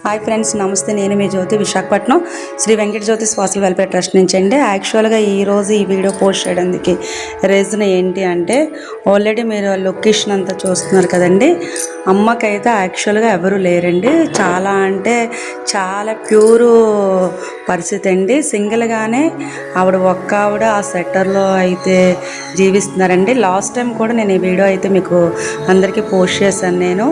Hi friends, నమస్తే. నేను మీ జ్యోతి, విశాఖపట్నం శ్రీ వెంకట జ్యోతి social welfare trust నుంచి అండి. యాక్చువల్గా ఈరోజు ఈ వీడియో పోస్ట్ చేయడానికి రీజన్ ఏంటి అంటే, ఆల్రెడీ మీరు లొకేషన్ అంతా చూస్తున్నారు కదండి. అమ్మకైతే యాక్చువల్గా ఎవరు లేరండి. చాలా అంటే చాలా ప్యూరు పరిస్థితి అండి. సింగిల్గానే ఒక్క ఆవిడ ఆ సెక్టర్లో అయితే జీవిస్తున్నారండి. లాస్ట్ టైం కూడా నేను ఈ వీడియో అయితే మీకు అందరికీ పోస్ట్ చేశాను. నేను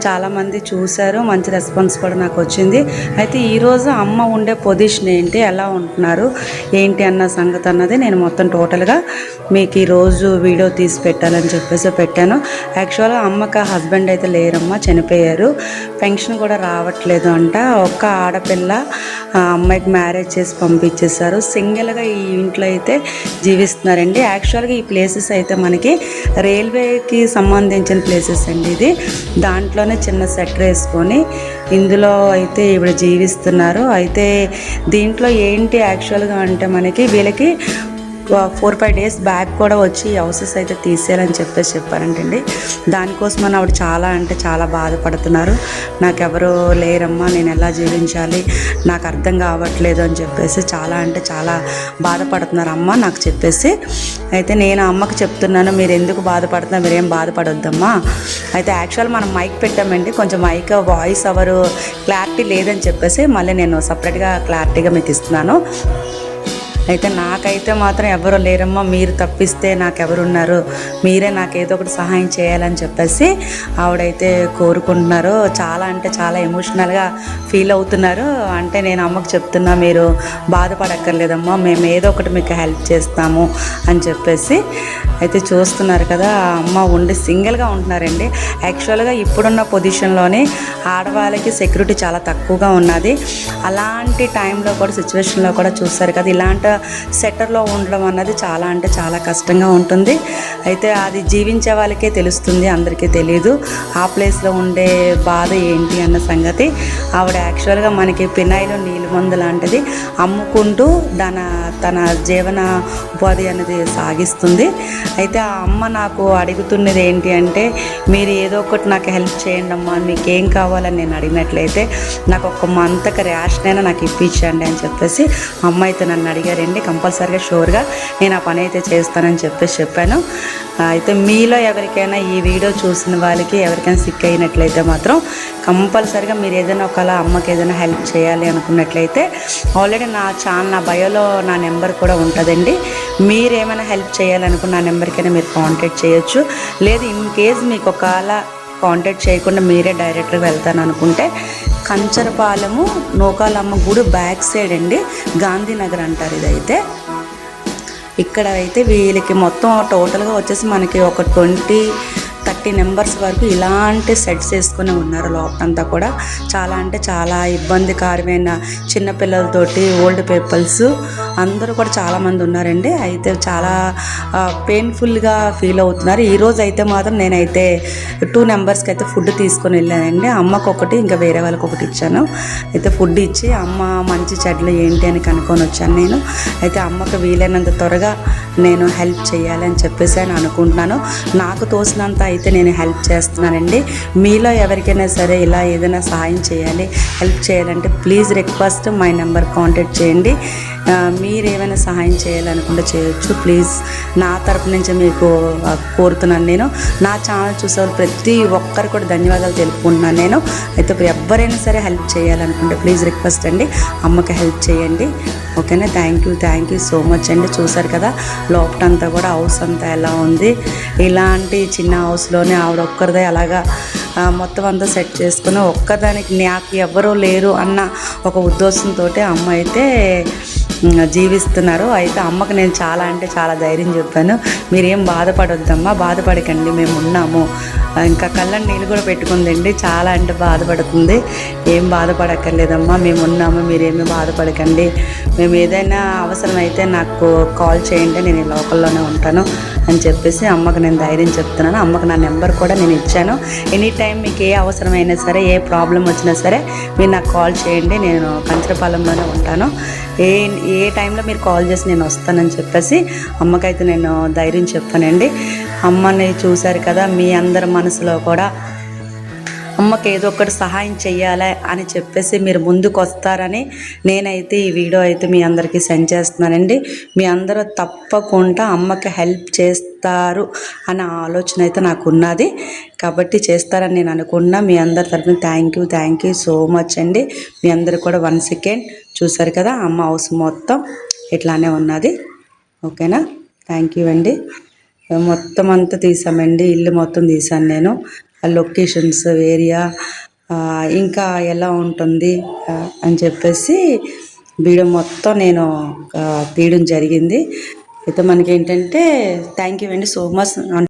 చాలామంది చూశారు, మంచి రెస్పాన్స్ కూడా నాకు వచ్చింది. అయితే ఈరోజు అమ్మ ఉండే పొజిషన్ ఏంటి, ఎలా ఉంటున్నారు ఏంటి అన్న సంగతి అన్నది నేను మొత్తం టోటల్గా మీకు ఈరోజు వీడియో తీసి పెట్టాలని చెప్పేసి పెట్టాను. యాక్చువల్గా అమ్మకి హస్బెండ్ అయితే లేరమ్మా, చనిపోయారు. పెన్షన్ కూడా రావట్లేదు అంట. ఒక్క ఆడపిల్ల అమ్మాయికి మ్యారేజ్ చేసి పంపించేశారు. సింగిల్గా ఈ ఇంట్లో అయితే జీవిస్తున్నారండి. యాక్చువల్గా ఈ ప్లేసెస్ అయితే మనకి రైల్వేకి సంబంధించిన ప్లేసెస్ అండి. ఇది దాంట్లోనే చిన్న సెటర్ వేసుకొని ఇందులో అయితే ఈవిడ జీవిస్తున్నారు. అయితే దీంట్లో ఏంటి యాక్చువల్గా అంటే మనకి వీళ్ళకి 4-5 డేస్ బ్యాక్ కూడా వచ్చి హౌసెస్ అయితే తీసేయాలని చెప్పారంటండి. దానికోసమని ఆవిడ చాలా అంటే చాలా బాధపడుతున్నారు. నాకెవరు లేరమ్మా, నేను ఎలా జీవించాలి, నాకు అర్థం కావట్లేదు అని చెప్పేసి చాలా అంటే చాలా బాధపడుతున్నారు అమ్మ నాకు చెప్పేసి. అయితే నేను అమ్మకి చెప్తున్నాను, మీరు ఎందుకు బాధపడుతున్నారు, మీరేం బాధపడొద్దమ్మా. అయితే యాక్చువల్ మనం మైక్ పెట్టామండి, కొంచెం మైక్ వాయిస్ ఎవరు క్లారిటీ లేదని చెప్పేసి మళ్ళీ నేను సపరేట్గా క్లారిటీగా మీకు ఇస్తున్నాను. అయితే నాకైతే మాత్రం ఎవరు లేరమ్మా, మీరు తప్పిస్తే నాకెవరున్నారు, మీరే నాకు ఏదో ఒకటి సహాయం చేయాలని చెప్పేసి ఆవిడైతే కోరుకుంటున్నారు. చాలా అంటే చాలా ఎమోషనల్గా ఫీల్ అవుతున్నారు. అంటే నేను అమ్మకు చెప్తున్నా, మీరు బాధపడక్కర్లేదమ్మా, మేము ఏదో ఒకటి మీకు హెల్ప్ చేస్తాము అని చెప్పేసి. అయితే చూస్తున్నారు కదా, అమ్మ ఉండి సింగిల్గా ఉంటున్నారండి. యాక్చువల్గా ఇప్పుడున్న పొజిషన్లోనే ఆడవాళ్ళకి సెక్యూరిటీ చాలా తక్కువగా ఉన్నది. అలాంటి టైంలో కూడా సిచ్యువేషన్లో కూడా చూస్తారు కదా, ఇలాంటి సెక్టర్లో ఉండడం అన్నది చాలా అంటే చాలా కష్టంగా ఉంటుంది. అయితే అది జీవించే వాళ్ళకే తెలుస్తుంది, అందరికీ తెలియదు ఆ ప్లేస్లో ఉండే బాధ ఏంటి అన్న సంగతి. ఆవిడ యాక్చువల్గా మనకి పినాయిలో నీళ్ళు మందు లాంటిది అమ్ముకుంటూ తన జీవన ఉపాధి అనేది సాగిస్తుంది. అయితే ఆ అమ్మ నాకు అడుగుతున్నది ఏంటి అంటే, మీరు ఏదో ఒకటి నాకు హెల్ప్ చేయండి అమ్మా, మీకు ఏం కావాలని నేను అడిగినట్లయితే నాకు ఒక మంతకి ర్యాషన్ అయినా నాకు ఇప్పించండి అని చెప్పేసి అమ్మ అయితే నన్ను అడిగారండి. కంపల్సరీగా షూర్గా నేను ఆ పని అయితే చేస్తానని చెప్పాను. అయితే మీలో ఎవరికైనా ఈ వీడియో చూసిన వాళ్ళకి ఎవరికైనా సిక్ అయినట్లయితే మాత్రం కంపల్సరీగా మీరు ఏదైనా ఒకలా అమ్మకి ఏదైనా హెల్ప్ చేయాలి అనుకున్నట్లయితే ఆల్రెడీ నా బయోలో నా నెంబర్ కూడా ఉంటుందండి. మీరు ఏమైనా హెల్ప్ చేయాలనుకున్న నా నెంబర్కైనా మీరు కాంటాక్ట్ చేయొచ్చు. లేదు ఇన్ కేస్ మీకు ఒకవేళ కాంటాక్ట్ చేయకుండా మీరే డైరెక్ట్గా వెళ్తాను అనుకుంటే, కంచరపాలెము నూకాలమ్మ గుడి బ్యాక్ సైడ్ అండి, గాంధీనగర్ అంటారు ఇదైతే. ఇక్కడ అయితే వీళ్ళకి మొత్తం టోటల్గా వచ్చేసి మనకి ఒక 20-30 నెంబర్స్ వరకు ఇలాంటి సెట్స్ వేసుకొని ఉన్నారు. లోపలంతా కూడా చాలా అంటే చాలా ఇబ్బందికరమైన చిన్నపిల్లలతోటి ఓల్డ్ పీపుల్స్ అందరూ కూడా చాలామంది ఉన్నారండి. అయితే చాలా పెయిన్ఫుల్గా ఫీల్ అవుతున్నారు. ఈరోజు అయితే మాత్రం నేనైతే 2 నెంబర్స్కి అయితే ఫుడ్ తీసుకొని వెళ్ళానండి. అమ్మకు ఒకటి, ఇంకా వేరే వాళ్ళకి ఒకటి ఇచ్చాను. అయితే ఫుడ్ ఇచ్చి అమ్మ మంచి చెడ్లు ఏంటి అని కనుక్కొని వచ్చాను నేను. అయితే అమ్మకు వీలైనంత త్వరగా నేను హెల్ప్ చేయాలని చెప్పేసి అని అనుకుంటున్నాను. నాకు తోసినంత అయితే నేను హెల్ప్ చేస్తున్నానండి. మీలో ఎవరికైనా సరే ఇలా ఏదైనా సహాయం చేయాలి, హెల్ప్ చేయాలంటే please request my number contact చేయండి. మీరు ఏమైనా సహాయం చేయాలనుకుంటే చేయొచ్చు. ప్లీజ్ నా తరపు నుంచి మీకు కోరుతున్నాను. నేను నా ఛానల్ చూసేవాళ్ళు ప్రతి ఒక్కరు కూడా ధన్యవాదాలు తెలుపుకుంటున్నాను నేను. అయితే ఎవరైనా సరే హెల్ప్ చేయాలనుకుంటే ప్లీజ్ రిక్వెస్ట్ అండి, అమ్మకి హెల్ప్ చేయండి. ఓకేనా? థ్యాంక్ యూ సో మచ్ అండి. చూసారు కదా లోపలంతా కూడా హౌస్ అంతా ఎలా ఉంది. ఇలాంటి చిన్న హౌస్లోనే ఆవిడ ఒక్కరిదే అలాగా మొత్తం అంతా సెట్ చేసుకుని ఒక్కదానికి నాకు ఎవరూ లేరు అన్న ఒక ఉద్దేశంతో అమ్మ అయితే జీవిస్తున్నారు. అయితే అమ్మకు నేను చాలా అంటే చాలా ధైర్యం చెప్పాను, మీరేం బాధపడొద్దమ్మా, బాధపడకండి, మేము ఉన్నాము. ఇంకా కళ్ళని నీళ్ళు కూడా పెట్టుకుందండి, చాలా అంటే బాధపడుతుంది. ఏం బాధపడక్కర్లేదమ్మా, మేము ఉన్నాము, మీరేమీ బాధపడకండి, మేము ఏదైనా అవసరమైతే నాకు కాల్ చేయండి, నేను ఈ లోకల్లోనే ఉంటాను అని చెప్పేసి అమ్మకు నేను ధైర్యం చెప్తున్నాను. అమ్మకు నా నెంబర్ కూడా నేను ఇచ్చాను. ఎనీ టైం మీకు ఏ అవసరమైనా సరే, ఏ ప్రాబ్లం వచ్చినా సరే మీరు నాకు కాల్ చేయండి, నేను కంచరపాలెంలోనే ఉంటాను. ఏ టైంలో మీరు కాల్ చేసి నేను వస్తానని చెప్పేసి అమ్మకైతే నేను ధైర్యం చెప్పానండి. అమ్మని చూశారు కదా, మీ అందరి మనసులో కూడా అమ్మకి ఏదో ఒకటి సహాయం చెయ్యాలి అని చెప్పేసి మీరు ముందుకు వస్తారని నేనైతే ఈ వీడియో అయితే మీ అందరికీ సెండ్ చేస్తున్నానండి. మీ అందరూ తప్పకుండా అమ్మకి హెల్ప్ చేస్తారు అనే ఆలోచన అయితే నాకు ఉన్నది, కాబట్టి చేస్తారని నేను అనుకున్నా. మీ అందరి తరఫున థ్యాంక్ యూ సో మచ్ అండి. మీ అందరు కూడా 1 సెకండ్ చూసారు కదా, అమ్మ హౌస్ మొత్తం ఇట్లానే ఉన్నది. ఓకేనా, థ్యాంక్ యూ అండి. మొత్తం అంతా తీసామండి, ఇల్లు మొత్తం తీసాను నేను. లొకేషన్స్, ఏరియా ఇంకా ఎలా ఉంటుంది అని చెప్పేసి వీడియో మొత్తం నేను తీయడం జరిగింది. అయితే మనకి ఏంటంటే థ్యాంక్ యూ అండి సో మచ్.